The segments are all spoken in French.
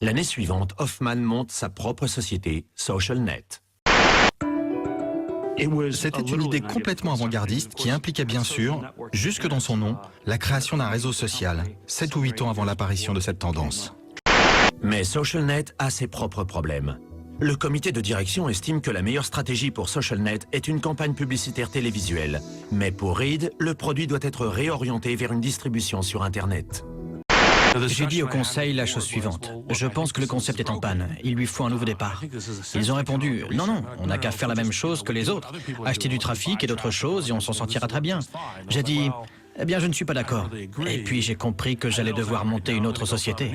L'année suivante, Hoffman monte sa propre société, SocialNet. C'était une idée complètement avant-gardiste qui impliquait bien sûr, jusque dans son nom, la création d'un réseau social, 7 ou 8 ans avant l'apparition de cette tendance. Mais SocialNet a ses propres problèmes. Le comité de direction estime que la meilleure stratégie pour SocialNet est une campagne publicitaire télévisuelle. Mais pour Reed, le produit doit être réorienté vers une distribution sur Internet. J'ai dit au conseil la chose suivante. Je pense que le concept est en panne. Il lui faut un nouveau départ. Ils ont répondu, non, non, on n'a qu'à faire la même chose que les autres. Acheter du trafic et d'autres choses et on s'en sortira très bien. J'ai dit, eh bien je ne suis pas d'accord. Et puis j'ai compris que j'allais devoir monter une autre société.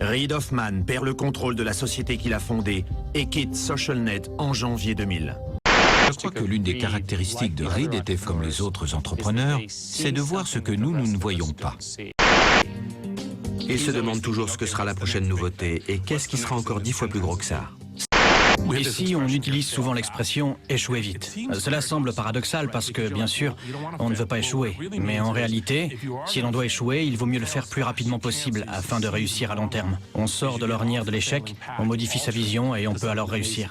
Reid Hoffman perd le contrôle de la société qu'il a fondée et quitte SocialNet en janvier 2000. Je crois que l'une des caractéristiques de Reid était, comme les autres entrepreneurs, c'est de voir ce que nous ne voyons pas. Il se demande toujours ce que sera la prochaine nouveauté et qu'est-ce qui sera encore 10 fois plus gros que ça. Ici, on utilise souvent l'expression « échouer vite ». Cela semble paradoxal parce que, bien sûr, on ne veut pas échouer. Mais en réalité, si l'on doit échouer, il vaut mieux le faire plus rapidement possible afin de réussir à long terme. On sort de l'ornière de l'échec, on modifie sa vision et on peut alors réussir.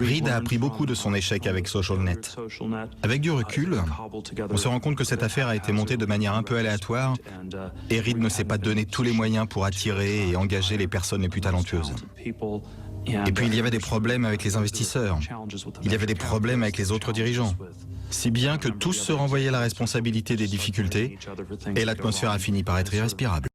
Reid a appris beaucoup de son échec avec SocialNet. Avec du recul, on se rend compte que cette affaire a été montée de manière un peu aléatoire et Reid ne s'est pas donné tous les moyens pour attirer et engager les personnes les plus talentueuses. Et puis il y avait des problèmes avec les investisseurs, il y avait des problèmes avec les autres dirigeants, si bien que tous se renvoyaient la responsabilité des difficultés et l'atmosphère a fini par être irrespirable.